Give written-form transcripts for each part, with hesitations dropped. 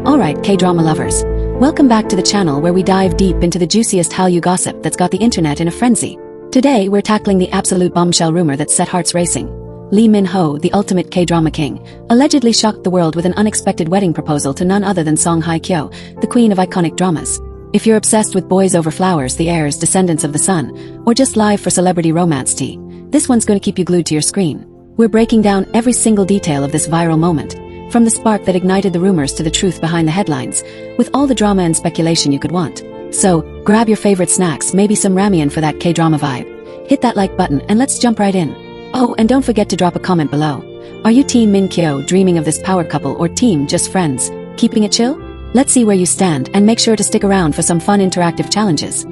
Alright, K-drama lovers. Welcome back to the channel where we dive deep into the juiciest Hallyu gossip that's got the internet in a frenzy. Today, we're tackling the absolute bombshell rumor that set hearts racing. Lee Min-ho, the ultimate K-drama king, allegedly shocked the world with an unexpected wedding proposal to none other than Hye Kyo, the queen of iconic dramas. If you're obsessed with Boys Over Flowers, The Heirs, Descendants of the Sun, or just live for celebrity romance tea, this one's gonna keep you glued to your screen. We're breaking down every single detail of this viral moment, from the spark that ignited the rumors to the truth behind the headlines, with all the drama and speculation you could want. So, grab your favorite snacks, maybe some ramen for that K-drama vibe. Hit that like button and let's jump right in. Oh, and don't forget to drop a comment below. Are you Team Min Kyo, dreaming of this power couple, or Team Just Friends, keeping it chill? Let's see where you stand, and make sure to stick around for some fun interactive challenges.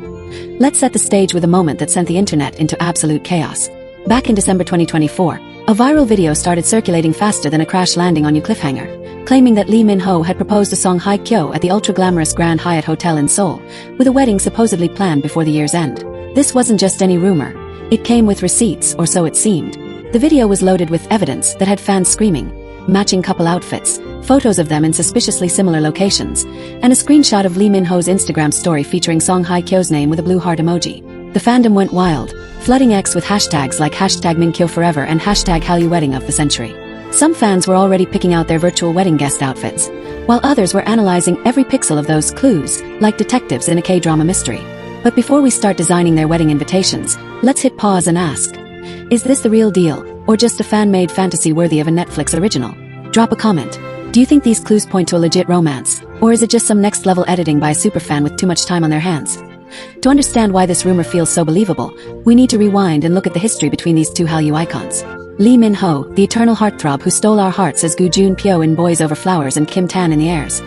Let's set the stage with a moment that sent the internet into absolute chaos. Back in December 2024, a viral video started circulating faster than a crash landing on you cliffhanger, claiming that Lee Min-ho had proposed to Hye Kyo at the ultra-glamorous Grand Hyatt Hotel in Seoul, with a wedding supposedly planned before the year's end. This wasn't just any rumor. It came with receipts, or so it seemed. The video was loaded with evidence that had fans screaming, matching couple outfits, photos of them in suspiciously similar locations, and a screenshot of Lee Min-ho's Instagram story featuring Hye Kyo's name with a blue heart emoji. The fandom went wild, flooding X with hashtags like #MinKyoForever and #Hallyu Wedding of the Century. Some fans were already picking out their virtual wedding guest outfits, while others were analyzing every pixel of those clues, like detectives in a K-drama mystery. But before we start designing their wedding invitations, let's hit pause and ask, is this the real deal, or just a fan-made fantasy worthy of a Netflix original? Drop a comment. Do you think these clues point to a legit romance, or is it just some next-level editing by a superfan with too much time on their hands? To understand why this rumor feels so believable, we need to rewind and look at the history between these two Hallyu icons. Lee Min-ho, the eternal heartthrob who stole our hearts as Gu Jun-pyo in Boys Over Flowers and Kim Tan in The Heirs,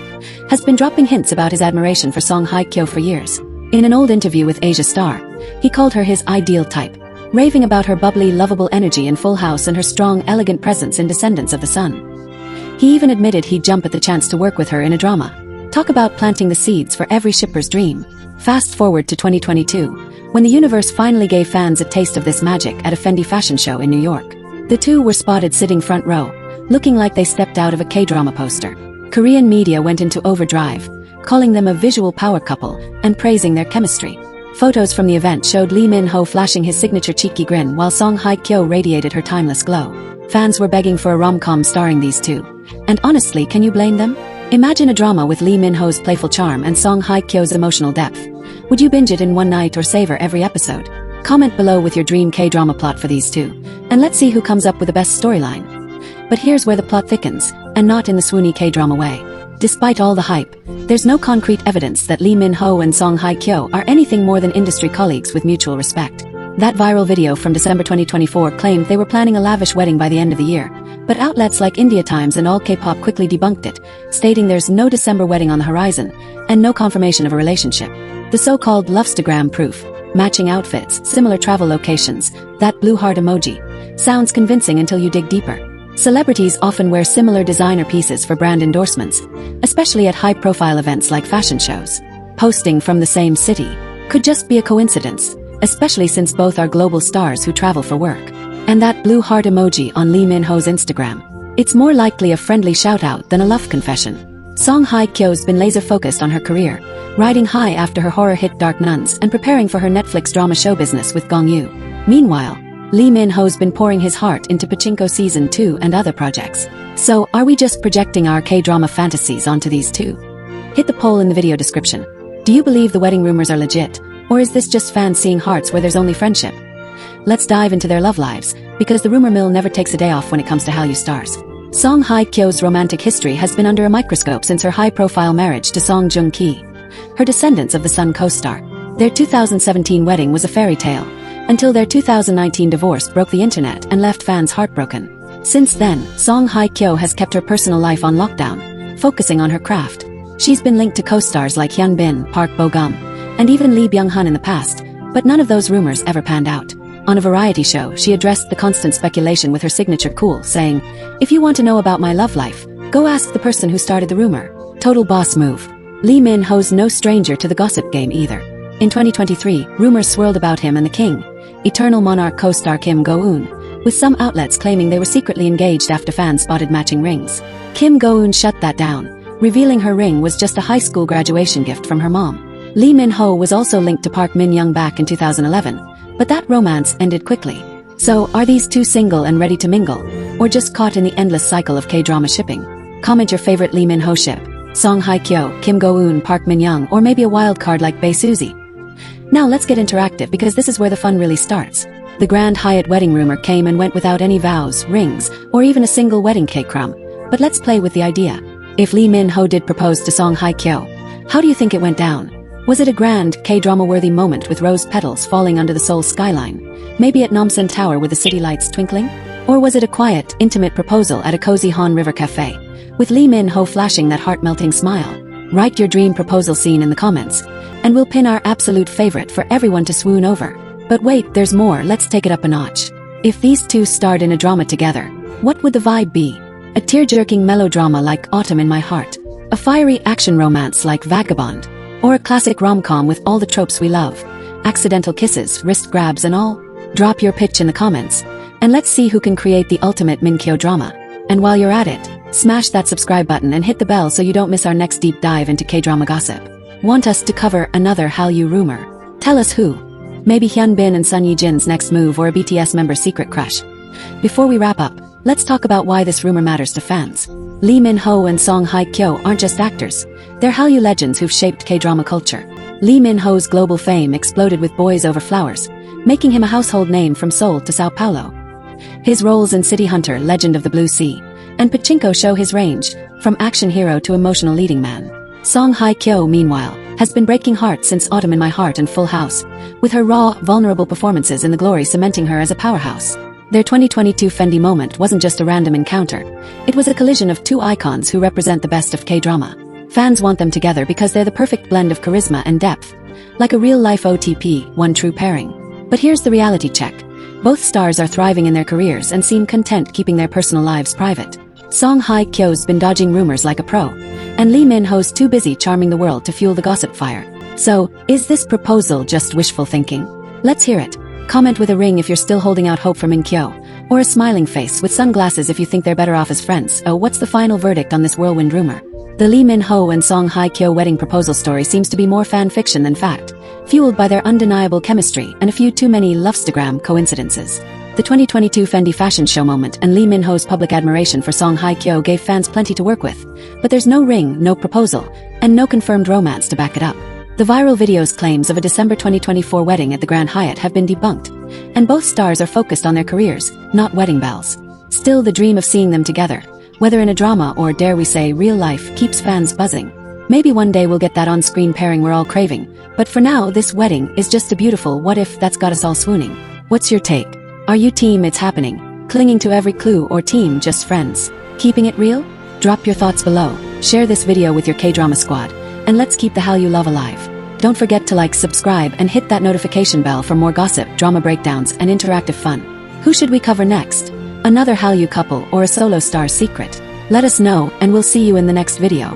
has been dropping hints about his admiration for Hye Kyo for years. In an old interview with Asia Star, he called her his ideal type, raving about her bubbly, lovable energy in Full House and her strong, elegant presence in Descendants of the Sun. He even admitted he'd jump at the chance to work with her in a drama. Talk about planting the seeds for every shipper's dream. Fast forward to 2022, when the universe finally gave fans a taste of this magic at a Fendi fashion show in New York. The two were spotted sitting front row, looking like they stepped out of a K-drama poster. Korean media went into overdrive, calling them a visual power couple and praising their chemistry. Photos from the event showed Lee Min-ho flashing his signature cheeky grin while Hye Kyo radiated her timeless glow. Fans were begging for a rom-com starring these two. And honestly, can you blame them? Imagine a drama with Lee Min-ho's playful charm and Hye Kyo's emotional depth. Would you binge it in one night or savor every episode? Comment below with your dream K-drama plot for these two, and let's see who comes up with the best storyline. But here's where the plot thickens, and not in the swoony K-drama way. Despite all the hype, there's no concrete evidence that Lee Min-ho and Hye Kyo are anything more than industry colleagues with mutual respect. That viral video from December 2024 claimed they were planning a lavish wedding by the end of the year, but outlets like India Times and All K-pop quickly debunked it, stating there's no December wedding on the horizon, and no confirmation of a relationship. The so-called Lovestagram proof, matching outfits, similar travel locations, that blue heart emoji, sounds convincing until you dig deeper. Celebrities often wear similar designer pieces for brand endorsements, especially at high-profile events like fashion shows. Posting from the same city could just be a coincidence, especially since both are global stars who travel for work. And that blue heart emoji on Lee Min-ho's Instagram, it's more likely a friendly shout-out than a love confession. Hye Kyo's been laser-focused on her career, riding high after her horror hit Dark Nuns and preparing for her Netflix drama show business with Gong Yoo. Meanwhile, Lee Min-ho's been pouring his heart into Pachinko Season 2 and other projects. So, are we just projecting our K-drama fantasies onto these two? Hit the poll in the video description. Do you believe the wedding rumors are legit, or is this just fans seeing hearts where there's only friendship? Let's dive into their love lives, because the rumor mill never takes a day off when it comes to Hallyu stars. Hye Kyo's romantic history has been under a microscope since her high-profile marriage to Song Joong-ki, her Descendants of the Sun co-star. Their 2017 wedding was a fairy tale, until their 2019 divorce broke the internet and left fans heartbroken. Since then, Hye Kyo has kept her personal life on lockdown, focusing on her craft. She's been linked to co-stars like Hyun Bin, Park Bo-gum, and even Lee Byung-hun in the past, but none of those rumors ever panned out. On a variety show, she addressed the constant speculation with her signature cool, saying, "If you want to know about my love life, go ask the person who started the rumor." Total boss move. Lee Min-ho's no stranger to the gossip game either. In 2023, rumors swirled about him and the king, Eternal Monarch co-star Kim Go-eun, with some outlets claiming they were secretly engaged after fans spotted matching rings. Kim Go-eun shut that down, revealing her ring was just a high school graduation gift from her mom. Lee Min-ho was also linked to Park Min-young back in 2011, but that romance ended quickly. So, are these two single and ready to mingle, or just caught in the endless cycle of K-drama shipping? Comment your favorite Lee Min-ho ship, Song Hye Kyo, Kim Go-eun, Park Min-young, or maybe a wild card like Bae Suzy. Now let's get interactive because this is where the fun really starts. The Grand Hyatt wedding rumor came and went without any vows, rings, or even a single wedding cake crumb. But let's play with the idea. If Lee Min-ho did propose to Song Hye Kyo, how do you think it went down? Was it a grand, K-drama-worthy moment with rose petals falling under the Seoul skyline? Maybe at Namsan Tower with the city lights twinkling? Or was it a quiet, intimate proposal at a cozy Han River cafe, with Lee Min-ho flashing that heart-melting smile? Write your dream proposal scene in the comments, and we'll pin our absolute favorite for everyone to swoon over. But wait, there's more, let's take it up a notch. If these two starred in a drama together, what would the vibe be? A tear-jerking melodrama like Autumn in My Heart? A fiery action romance like Vagabond? Or a classic rom-com with all the tropes we love? Accidental kisses, wrist grabs and all? Drop your pitch in the comments, and let's see who can create the ultimate Min-kyo drama. And while you're at it, smash that subscribe button and hit the bell so you don't miss our next deep dive into K-drama gossip. Want us to cover another Hallyu rumor? Tell us who. Maybe Hyun Bin and Sun Yi-jin's next move or a BTS member's secret crush. Before we wrap up, let's talk about why this rumor matters to fans. Lee Min-ho and Song Hye Kyo aren't just actors, they're Hallyu legends who've shaped K-drama culture. Lee Min-ho's global fame exploded with Boys Over Flowers, making him a household name from Seoul to Sao Paulo. His roles in City Hunter, Legend of the Blue Sea, and Pachinko show his range, from action hero to emotional leading man. Song Hye Kyo, meanwhile, has been breaking hearts since Autumn in My Heart and Full House, with her raw, vulnerable performances in The Glory cementing her as a powerhouse. Their 2022 Fendi moment wasn't just a random encounter, it was a collision of two icons who represent the best of K-drama. Fans want them together because they're the perfect blend of charisma and depth, like a real-life OTP, one true pairing. But here's the reality check. Both stars are thriving in their careers and seem content keeping their personal lives private. Song Hye Kyo's been dodging rumors like a pro, and Lee Min-ho's too busy charming the world to fuel the gossip fire. So, is this proposal just wishful thinking? Let's hear it. Comment with a ring if you're still holding out hope for Min-kyo, or a smiling face with sunglasses if you think they're better off as friends. Oh, what's the final verdict on this whirlwind rumor? The Lee Min-ho and Song Hye Kyo wedding proposal story seems to be more fan fiction than fact, fueled by their undeniable chemistry and a few too many lovestagram coincidences. The 2022 Fendi fashion show moment and Lee Min-ho's public admiration for Song Hye Kyo gave fans plenty to work with, but there's no ring, no proposal, and no confirmed romance to back it up. The viral video's claims of a December 2024 wedding at the Grand Hyatt have been debunked, and both stars are focused on their careers, not wedding bells. Still, the dream of seeing them together, whether in a drama or, dare we say, real life, keeps fans buzzing. Maybe one day we'll get that on-screen pairing we're all craving, but for now this wedding is just a beautiful what if that's got us all swooning. What's your take? Are you team it's happening, clinging to every clue, or team just friends, keeping it real? Drop your thoughts below, share this video with your K-drama squad, and let's keep the Hallyu love alive. Don't forget to like, subscribe, and hit that notification bell for more gossip, drama breakdowns, and interactive fun. Who should we cover next? Another Hallyu couple or a solo star's secret? Let us know, and we'll see you in the next video.